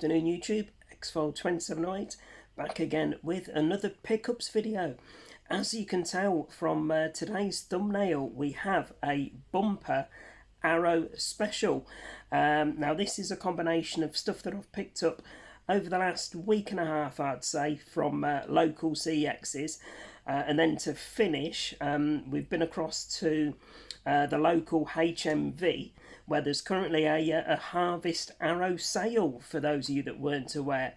afternoon YouTube, Xfile2708 back again with another pickups video. As you can tell from today's thumbnail, we have a bumper Arrow special. Now this is a combination of stuff that I've picked up over the last week and a half, I'd say, from local CEXs, and then to finish we've been across to the local HMV, where there's currently a Harvest Arrow sale for those of you that weren't aware.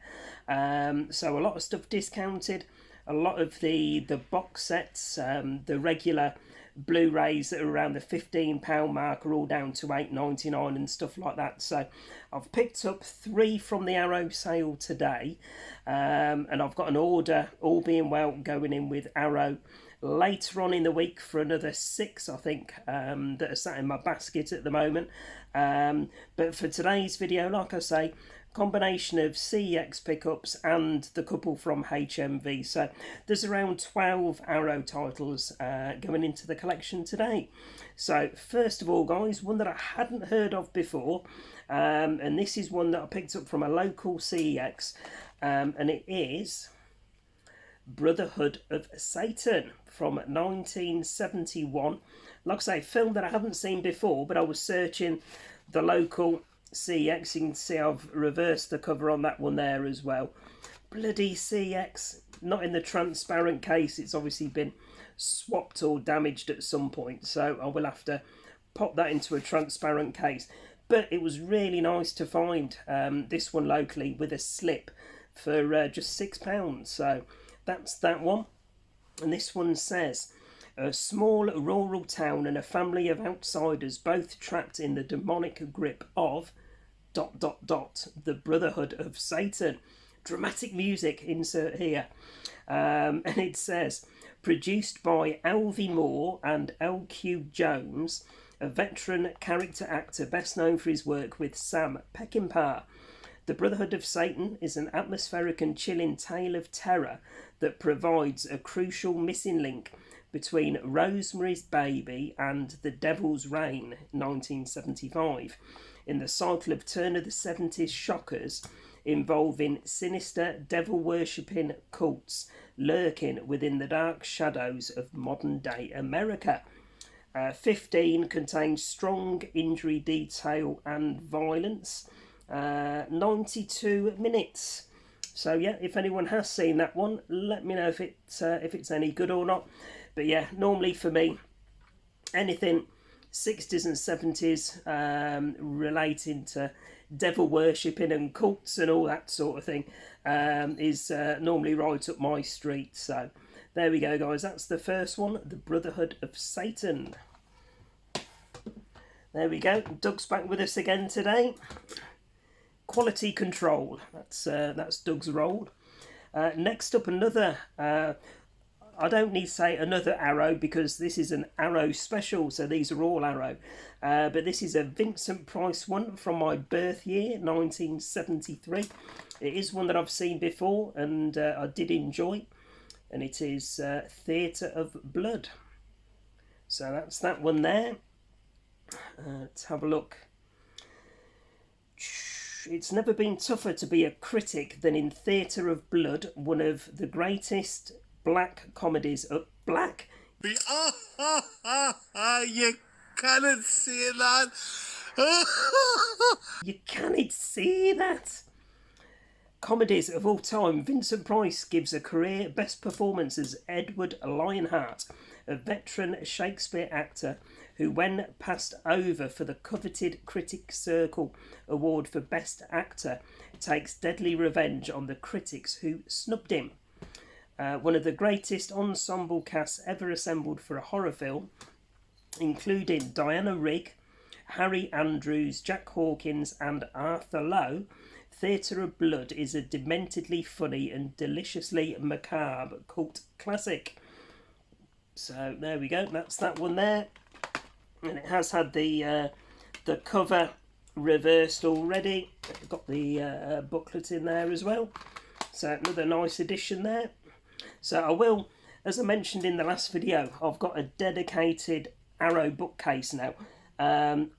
So a lot of stuff discounted, a lot of the box sets, the regular Blu-rays that are around the £15 mark are all down to £8.99 and stuff like that. So I've picked up 3 from the Arrow sale today, and I've got an order, all being well, going in with Arrow later on in the week for another 6, I think, that are sat in my basket at the moment. But for today's video, like I say, combination of CEX pickups and the couple from HMV. So there's around 12 Arrow titles going into the collection today. So first of all, guys, one that I hadn't heard of before, and this is one that I picked up from a local CEX, and it is Brotherhood of Satan from 1971. Like I say, film that I haven't seen before, but I was searching the local CEX. You can see I've reversed the cover on that one there as well. Bloody CEX, not in the transparent case. It's obviously been swapped or damaged at some point, so I will have to pop that into a transparent case. But it was really nice to find this one locally with a slip for just £6. So that's that one. And this one says, a small rural town and a family of outsiders, both trapped in the demonic grip of ... the Brotherhood of Satan. Dramatic music insert here. And it says, produced by Alvy Moore and L.Q. Jones, a veteran character actor best known for his work with Sam Peckinpah. The Brotherhood of Satan is an atmospheric and chilling tale of terror that provides a crucial missing link between Rosemary's Baby and The Devil's Reign, 1975, in the cycle of turn of the 70s shockers involving sinister devil-worshipping cults lurking within the dark shadows of modern-day America. 15 contains strong injury detail and violence. 92 minutes. So yeah, if anyone has seen that one, let me know if it's any good or not. But yeah, normally for me, anything 60s and 70s relating to devil worshipping and cults and all that sort of thing is normally right up my street. So there we go, guys. That's the first one, the Brotherhood of Satan. There we go. Doug's back with us again today. Quality control. That's Doug's role. Next up, another. I don't need to say another Arrow because this is an Arrow special, so these are all Arrow. But this is a Vincent Price one from my birth year, 1973. It is one that I've seen before and I did enjoy, and it is Theatre of Blood. So that's that one there. Let's have a look. It's never been tougher to be a critic than in Theatre of Blood, one of the greatest black comedies of black. You cannot see that. You cannot see that. Comedies of all time. Vincent Price gives a career best performance as Edward Lionheart, a veteran Shakespeare actor who, when passed over for the coveted Critics' Circle Award for Best Actor, takes deadly revenge on the critics who snubbed him. One of the greatest ensemble casts ever assembled for a horror film, including Diana Rigg, Harry Andrews, Jack Hawkins and Arthur Lowe, Theatre of Blood is a dementedly funny and deliciously macabre cult classic. So there we go, that's that one there. And it has had the cover reversed already. Got the booklet in there as well. So another nice addition there. So I will, as I mentioned in the last video, I've got a dedicated Arrow bookcase now,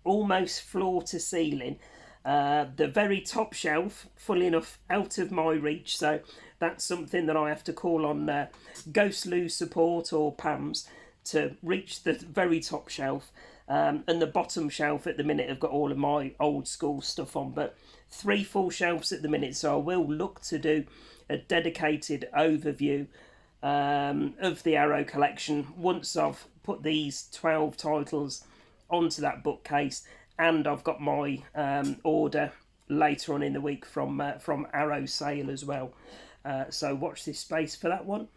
almost floor to ceiling. The very top shelf, fully enough, out of my reach, so that's something that I have to call on Ghost Lou support or Pam's to reach the very top shelf. And the bottom shelf at the minute have got all of my old school stuff on, but 3 full shelves at the minute, so I will look to do a dedicated overview of the Arrow collection once I've put these 12 titles onto that bookcase, and I've got my order later on in the week from Arrow Sale as well. So watch this space for that one.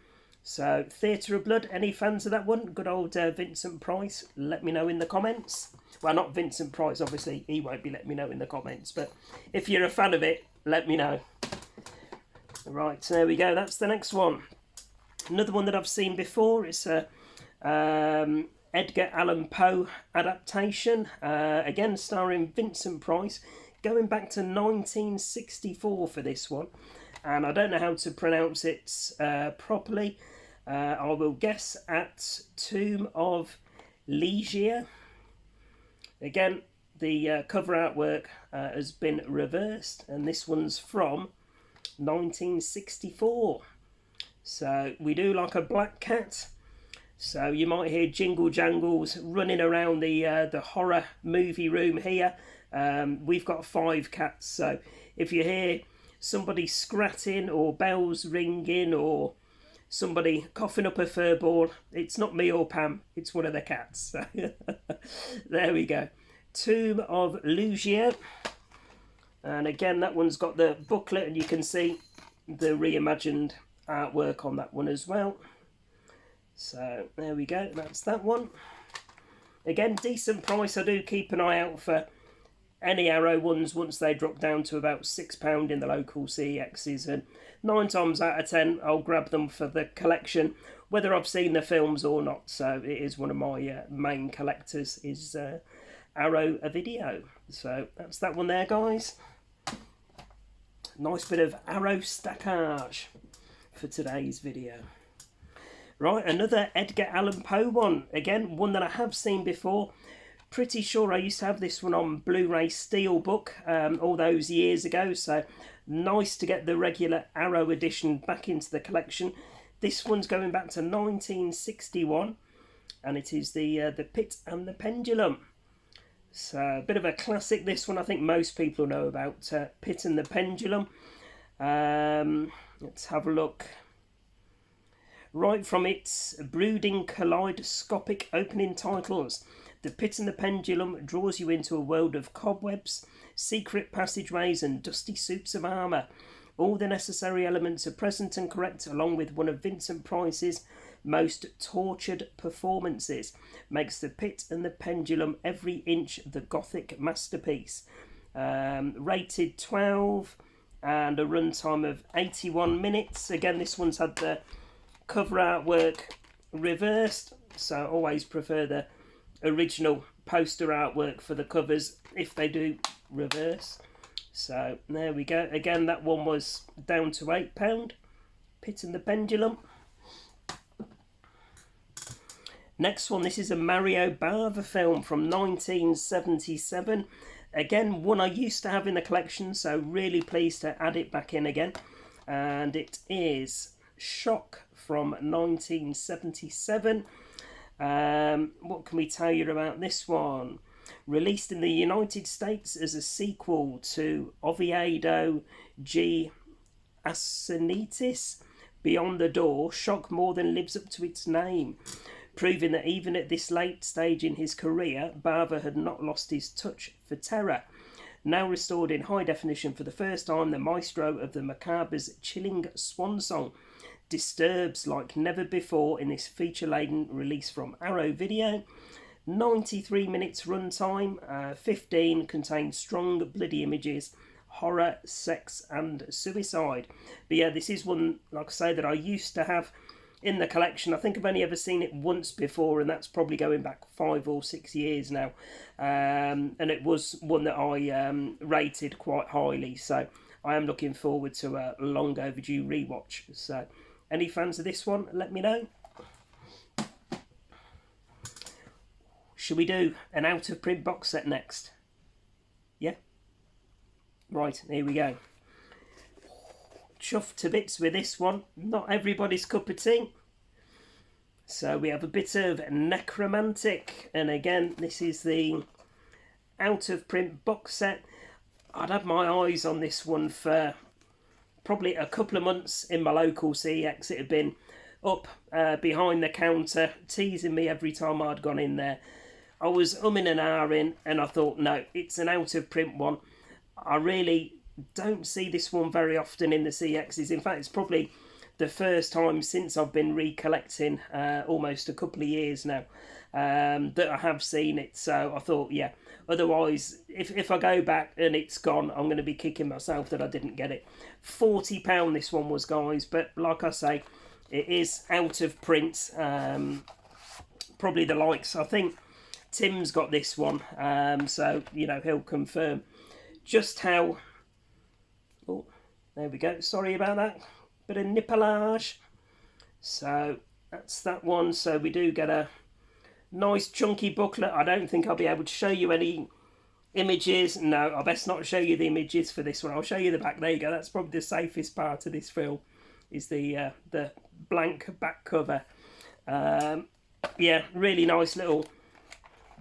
So Theatre of Blood, any fans of that one? Good old Vincent Price, let me know in the comments. Well, not Vincent Price, obviously, he won't be letting me know in the comments, but if you're a fan of it, let me know. Right, so there we go, that's the next one. Another one that I've seen before, it's a Edgar Allan Poe adaptation, again starring Vincent Price, going back to 1964 for this one, and I don't know how to pronounce it properly. I will guess at Tomb of Ligeia. Again, the cover artwork has been reversed, and this one's from 1964. So we do like a black cat. So you might hear jingle jangles running around the horror movie room here. We've got 5 cats, so if you hear somebody scratching or bells ringing or somebody coughing up a fur ball, it's not me or Pam, it's one of the cats. So there we go. Tomb of Ligeia. And again, that one's got the booklet, and you can see the reimagined artwork on that one as well. So there we go, that's that one. Again, decent price. I do keep an eye out for any Arrow ones once they drop down to about £6 in the local CEXs, and 9 times out of 10 I'll grab them for the collection, whether I've seen the films or not. So it is one of my main collectors, is Arrow a Video. So that's that one there, guys. Nice bit of Arrow stackage for today's video. Right, another Edgar Allan Poe one. Again, one that I have seen before. Pretty sure I used to have this one on Blu-ray Steelbook all those years ago, so nice to get the regular Arrow edition back into the collection. This one's going back to 1961, and it is the Pit and the Pendulum. So a bit of a classic, this one. I think most people know about Pit and the Pendulum. Let's have a look. Right from its brooding kaleidoscopic opening titles, The Pit and the Pendulum draws you into a world of cobwebs, secret passageways and dusty suits of armour. All the necessary elements are present and correct, along with one of Vincent Price's most tortured performances. Makes The Pit and the Pendulum every inch the Gothic masterpiece. Rated 12 and a runtime of 81 minutes. Again, this one's had the cover artwork reversed, so I always prefer the original poster artwork for the covers if they do reverse. So there we go. Again, that one was down to £8. Pit and the Pendulum. Next one, this is a Mario Bava film from 1977. Again, one I used to have in the collection, so really pleased to add it back in again. And it is Shock from 1977. What can we tell you about this one? Released in the United States as a sequel to Oviedo G. Asinitis, Beyond the Door, Shock more than lives up to its name, proving that even at this late stage in his career, Bava had not lost his touch for terror. Now restored in high definition for the first time, the maestro of the macabre's chilling swan song disturbs like never before in this feature-laden release from Arrow Video. 93 minutes runtime, 15 contains strong bloody images, horror, sex and suicide. But yeah, this is one, like I say, that I used to have in the collection. I think I've only ever seen it once before, and that's probably going back 5 or 6 years now. And it was one that I rated quite highly, so I am looking forward to a long overdue rewatch. So any fans of this one, let me know. Should we do an out of print box set next? Yeah? Right, here we go. Chuffed to bits with this one. Not everybody's cup of tea. So we have a bit of Necromantic, and again, this is the out of print box set. I'd had my eyes on this one for probably a couple of months in my local CEX. It had been up behind the counter, teasing me every time I'd gone in there. I was umming and ahhing, and I thought, no, it's an out of print one. I really don't see this one very often in the CEXs. In fact, it's probably the first time since I've been recollecting, almost a couple of years now, that I have seen it. So I thought, yeah, otherwise, if I go back and it's gone, I'm going to be kicking myself that I didn't get it. £40 this one was, guys, but like I say, it is out of print. Probably the likes, I think Tim's got this one, so, you know, he'll confirm just how... Oh, there we go. Sorry about that. Bit of nippelage. So that's that one. So we do get a nice chunky booklet. I don't think I'll be able to show you any images. No, I best not show you the images for this one. I'll show you the back. There you go. That's probably the safest part of this film, is the blank back cover. Yeah, really nice little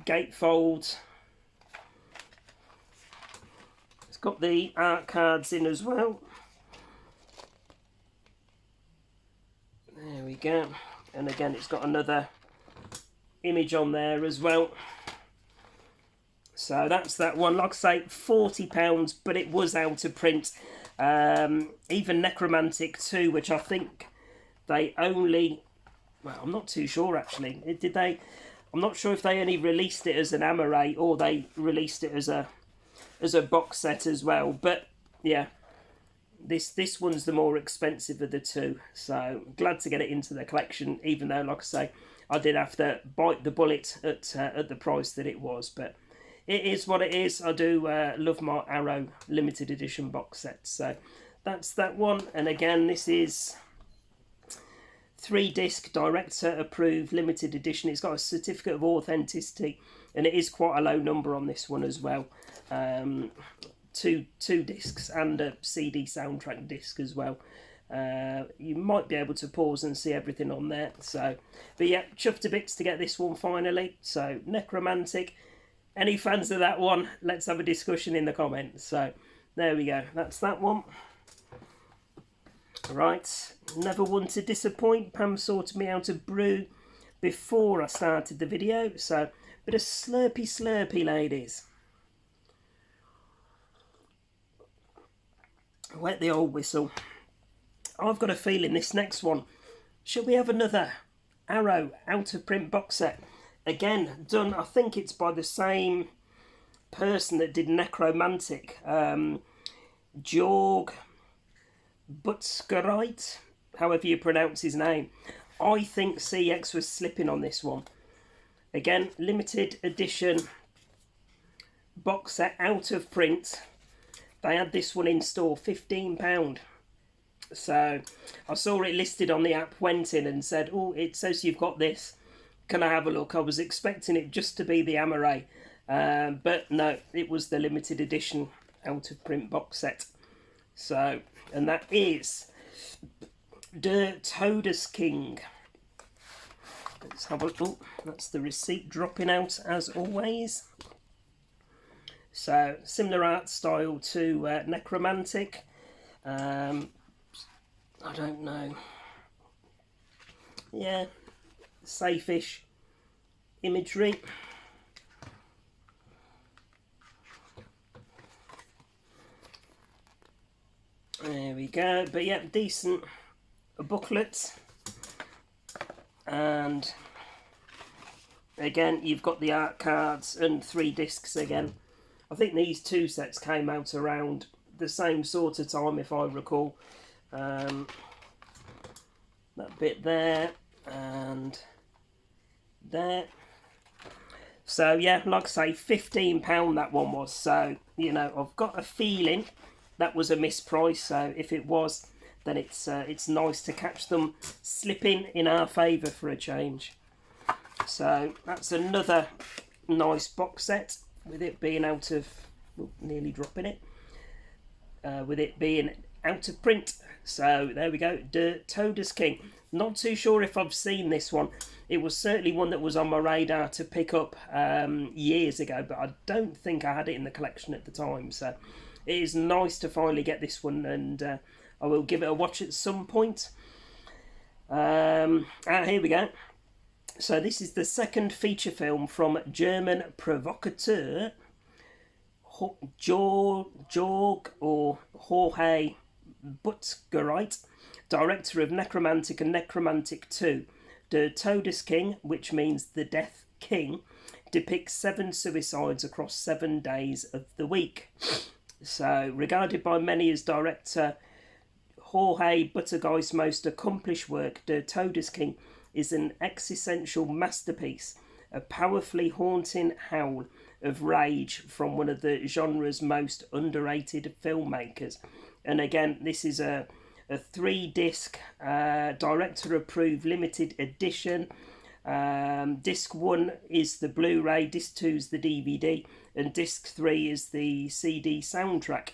gatefold. It's got the art cards in as well. There we go. And again, it's got another image on there as well. So that's that one. Like I say, £40, but it was out of print. Even Necromantic 2, which I think they only... Well, I'm not too sure, actually. Did they... I'm not sure if they only released it as an Amaray or they released it as a box set as well. But, yeah, this one's the more expensive of the two. So, glad to get it into the collection, even though, like I say, I did have to bite the bullet at the price that it was. But it is what it is. I do love my Arrow limited edition box sets. So, that's that one. And again, this is 3-disc director approved limited edition. It's got a certificate of authenticity, and it is quite a low number on this one as well. Two discs and a CD soundtrack disc as well. You might be able to pause and see everything on there. So, but yeah, chuffed to bits to get this one finally. So Necromantic, any fans of that one, let's have a discussion in the comments. So there we go, that's that one. Right, never one to disappoint. Pam sorted me out a brew before I started the video, so bit of slurpy, ladies. Wet the old whistle. I've got a feeling this next one, shall we have another Arrow out of print box set? Again, done, I think it's by the same person that did Necromantic, Jorg Butskerite, however you pronounce his name. I think CX was slipping on this one. Again, limited edition box set out of print. They had this one in store, £15. So I saw it listed on the app, went in and said, oh, it says you've got this. Can I have a look? I was expecting it just to be the Amaray. But no, it was the limited edition out of print box set. So, and that is Der Todesking. Let's have a look. Oh, that's the receipt dropping out as always. So, similar art style to Necromantic. I don't know. Yeah, safe-ish imagery. There we go. But yeah, decent booklet. And again, you've got the art cards and 3 discs again. I think these 2 sets came out around the same sort of time, if I recall. That bit there and there. So yeah, like I say, £15 that one was. So, you know, I've got a feeling that was a misprice. So if it was, then it's nice to catch them slipping in our favour for a change. So that's another nice box set, with it being out of, well, nearly dropping it. with it being out of print. So there we go, Der Todesking. Not too sure if I've seen this one. It was certainly one that was on my radar to pick up years ago, but I don't think I had it in the collection at the time. So it is nice to finally get this one, and I will give it a watch at some point. Here we go. So this is the second feature film from German provocateur Jorg or Jorge Buttgereit, director of Necromantic and Necromantic 2. Der Todesking, which means the Death King, depicts 7 suicides across 7 days of the week. So, regarded by many as director Jorge Buttgereit most accomplished work, Der Todesking is an existential masterpiece, a powerfully haunting howl of rage from one of the genre's most underrated filmmakers. And again, this is a 3-disc director-approved limited edition. Disc 1 is the Blu-ray, Disc 2 is the DVD, and Disc 3 is the CD soundtrack.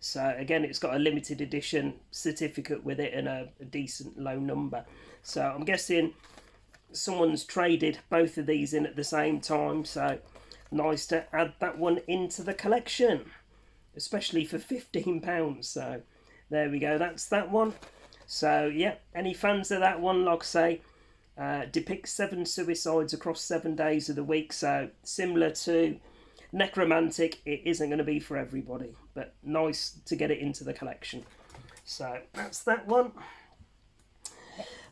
So again, it's got a limited edition certificate with it and a decent low number. So I'm guessing someone's traded both of these in at the same time. So nice to add that one into the collection, especially for £15. So there we go, that's that one. So yeah, any fans of that one, like I say, depicts 7 suicides across 7 days of the week. So similar to Necromantic, it isn't going to be for everybody, but nice to get it into the collection. So that's that one.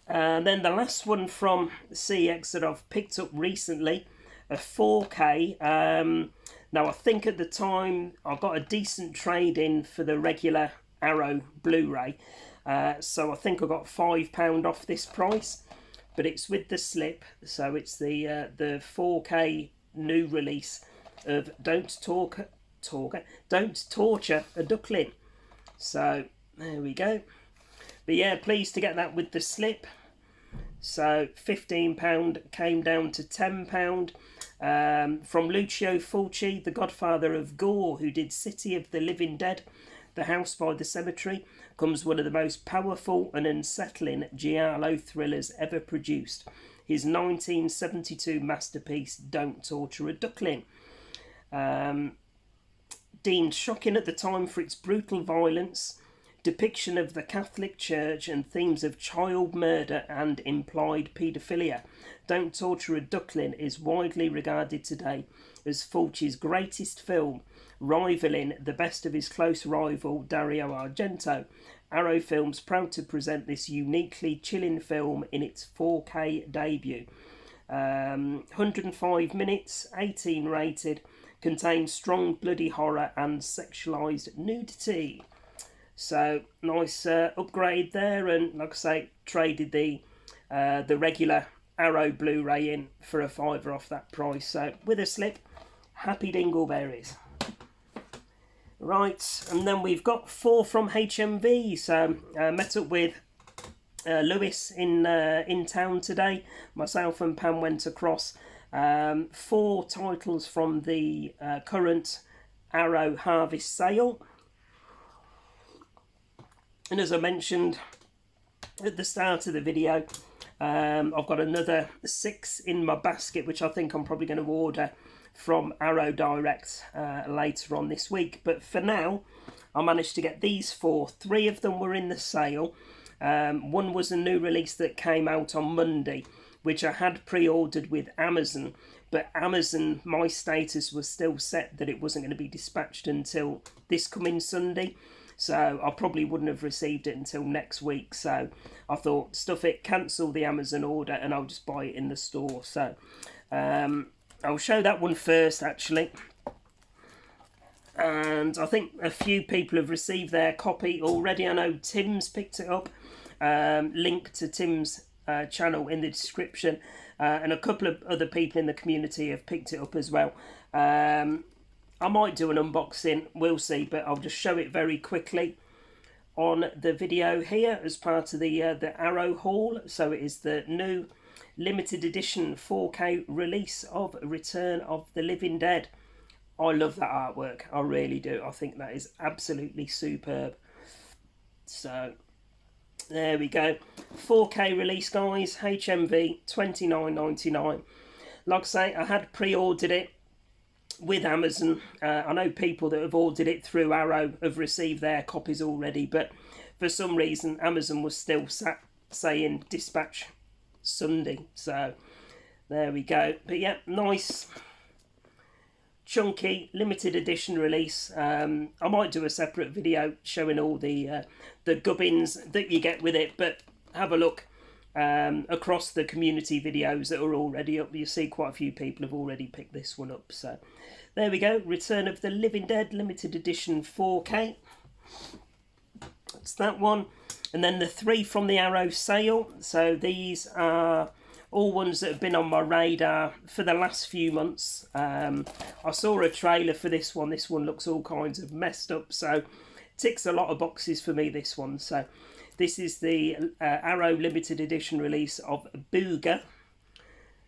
And then the last one from CX that I've picked up recently, a 4K. Now I think at the time I got a decent trade in for the regular Arrow Blu-ray, so I think I got £5 off this price, but it's with the slip. So it's the 4K new release of Don't Torture a Duckling. So there we go. But yeah, pleased to get that with the slip. So £15 came down to £10. From Lucio Fulci, the godfather of gore, who did City of the Living Dead, The House by the Cemetery, comes one of the most powerful and unsettling giallo thrillers ever produced. His 1972 masterpiece, Don't Torture a Duckling. Deemed shocking at the time for its brutal violence, depiction of the Catholic Church, and themes of child murder and implied paedophilia, Don't Torture a Duckling is widely regarded today as Fulci's greatest film, rivaling the best of his close rival Dario Argento. Arrow Films proud to present this uniquely chilling film in its 4K debut. 105 minutes, 18 rated, contains strong bloody horror and sexualised nudity. So nice upgrade there, and like I say, traded the regular Arrow Blu-ray in for a £5 off that price. So with a slip, happy dingleberries. Right, and then we've got 4 from HMV. So met up with Lewis in town today. Myself and Pam went across. 4 titles from the current Arrow Harvest sale. And as I mentioned at the start of the video, I've got another 6 in my basket, which I think I'm probably going to order from Arrow Direct later on this week. But for now, I managed to get these 4. 3 of them were in the sale. One was a new release that came out on Monday, which I had pre-ordered with Amazon, but Amazon, my status was still set that it wasn't going to be dispatched until this coming Sunday, so I probably wouldn't have received it until next week. So I thought, stuff it, cancel the Amazon order, and I'll just buy it in the store. So I'll show that one first, actually. And I think a few people have received their copy already. I know Tim's picked it up. Link to Tim's channel in the description, and a couple of other people in the community have picked it up as well. I might do an unboxing, we'll see, but I'll just show it very quickly on the video here as part of the Arrow haul. So it is the new limited edition 4K release of Return of the Living Dead I love that artwork. I really do. I think that is absolutely superb. So there we go. 4K release, guys. HMV $29.99. Like I say, I had pre-ordered it with Amazon. I know people that have ordered it through Arrow have received their copies already, but for some reason Amazon was still saying dispatch Sunday. So there we go. But yeah, nice chunky limited edition release. I might do a separate video showing all the gubbins that you get with it, but have a look across the community videos that are already up. You see quite a few people have already picked this one up. So there we go. Return of the Living Dead limited edition 4K. That's that one. And then the 3 from the Arrow sale. So these are all ones that have been on my radar for the last few months. I saw a trailer for this one. This one looks all kinds of messed up, so ticks a lot of boxes for me, this one. So this is the Arrow limited edition release of Booger.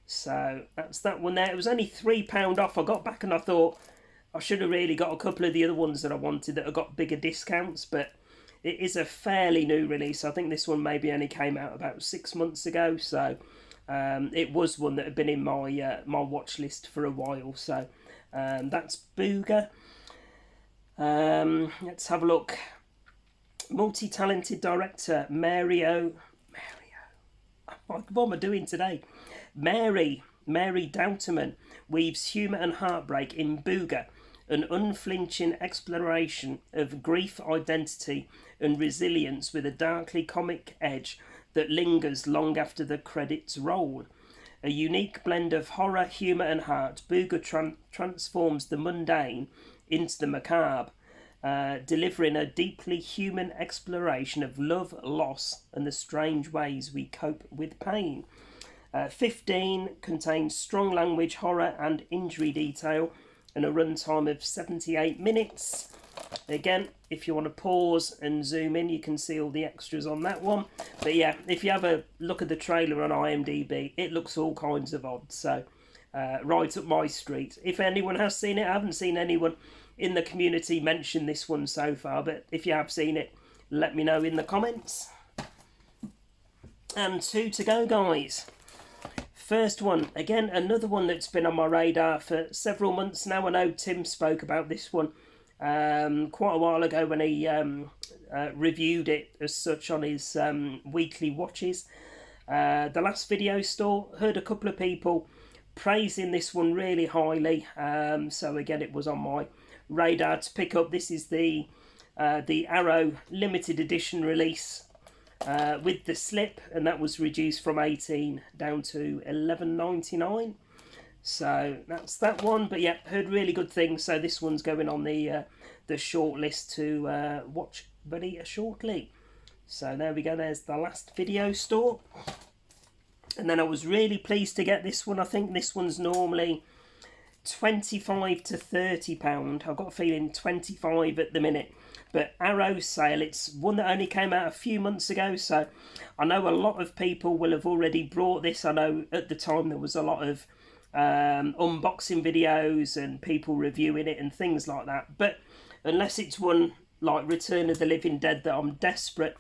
So that's that one there. It was only £3 off. I got back and I thought I should have really got a couple of the other ones that I wanted that have got bigger discounts, but it is a fairly new release. I think this one maybe only came out about 6 months ago, so it was one that had been in my my watch list for a while. So that's Booger. Let's have a look. Multi-talented director Mario. What am I doing today? Mary Douterman weaves humour and heartbreak in Booger, an unflinching exploration of grief, identity and resilience with a darkly comic edge that lingers long after the credits roll. A unique blend of horror, humour and heart, Booger transforms the mundane into the macabre, delivering a deeply human exploration of love, loss and the strange ways we cope with pain. 15 contains strong language, horror and injury detail and a runtime of 78 minutes. Again, if you want to pause and zoom in, you can see all the extras on that one. But yeah, if you have a look at the trailer on IMDb, it looks all kinds of odd. So right up my street. If anyone has seen it, I haven't seen anyone in the community mention this one so far, but if you have seen it, let me know in the comments. And 2 to go, guys. First one, again, another one that's been on my radar for several months now. I know Tim spoke about this one quite a while ago when he reviewed it as such on his weekly watches. The Last Video Store, heard a couple of people praising this one really highly. So again, it was on my radar to pick up. This is the Arrow limited edition release with the slip, and that was reduced from 18 down to $11.99. So that's that one. But yeah, heard really good things. So this one's going on the short list to watch very shortly. So there we go. There's The Last Video Store. And then I was really pleased to get this one. I think this one's normally £25 to £30. I've got a feeling 25 at the minute. But Arrow sale, it's one that only came out a few months ago. So I know a lot of people will have already brought this. I know at the time there was a lot of unboxing videos and people reviewing it and things like that. But unless it's one like Return of the Living Dead that I'm desperate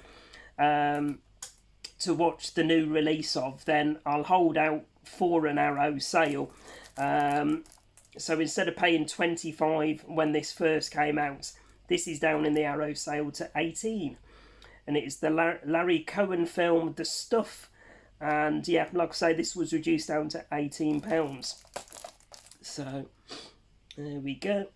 to watch the new release of, then I'll hold out for an Arrow sale. So instead of paying 25 when this first came out, this is down in the Arrow sale to 18. And it is the Larry Cohen film, The Stuff. And yeah, like I say, this was reduced down to £18. So there we go.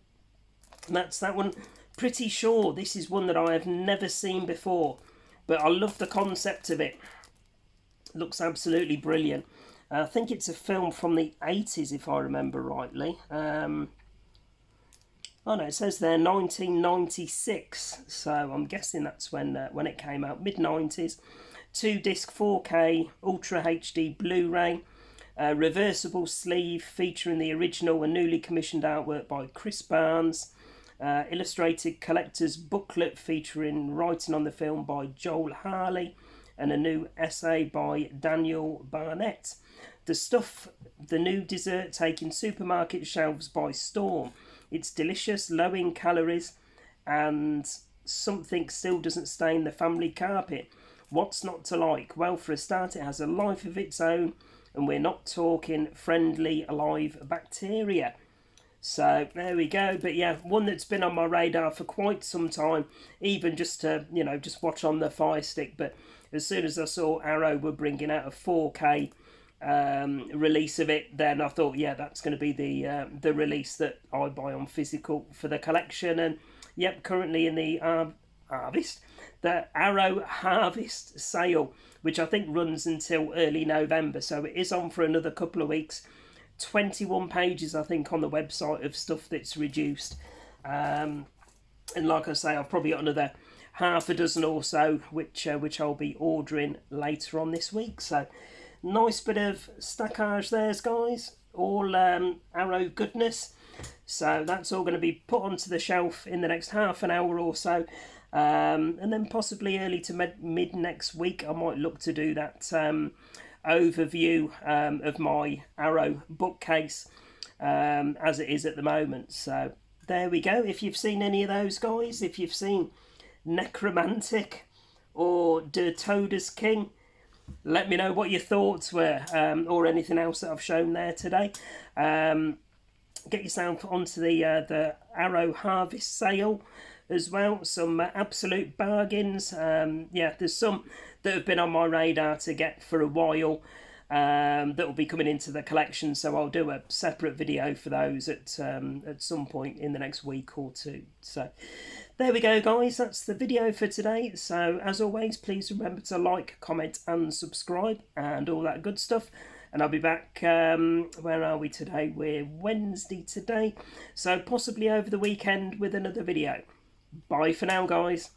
And that's that one. Pretty sure this is one that I have never seen before, but I love the concept of it. Looks absolutely brilliant. I think it's a film from the 80s, if I remember rightly. Oh no, it says there 1996, so I'm guessing that's when it came out, mid-90s. 2-disc 4K Ultra HD Blu-ray, reversible sleeve featuring the original and newly commissioned artwork by Chris Barnes, illustrated collector's booklet featuring writing on the film by Joel Harley, and a new essay by Daniel Barnett. The Stuff, the new dessert taking supermarket shelves by storm, It's delicious, low in calories, and something still doesn't stain the family carpet. What's not to like? Well, for a start, it has a life of its own, and we're not talking friendly live bacteria. So there we go. But yeah, one that's been on my radar for quite some time, even just to, just watch on the Fire Stick. But as soon as I saw Arrow were bringing out a 4K release of it, then I thought, yeah, that's going to be the release that I buy on physical for the collection. And yep, currently in the Arrow Harvest sale, which I think runs until early November, so it is on for another couple of weeks. 21 pages, I think, on the website of stuff that's reduced. And like I say, I've probably got another half a dozen or so, which I'll be ordering later on this week. So, nice bit of stackage there, guys. All Arrow goodness. So that's all going to be put onto the shelf in the next half an hour or so. And then possibly early to mid next week, I might look to do that overview of my Arrow bookcase as it is at the moment. So there we go. If you've seen any of those, guys, if you've seen Necromantic or Der Todesking, let me know what your thoughts were, or anything else that I've shown there today. Get yourself onto the Arrow Harvest sale as well. Some absolute bargains. Yeah, there's some that have been on my radar to get for a while, that will be coming into the collection, so I'll do a separate video for those at some point in the next week or two. So there we go, guys, that's the video for today. So as always, please remember to like, comment and subscribe and all that good stuff. And I'll be back, where are we today? We're Wednesday today, so possibly over the weekend with another video. Bye for now, guys.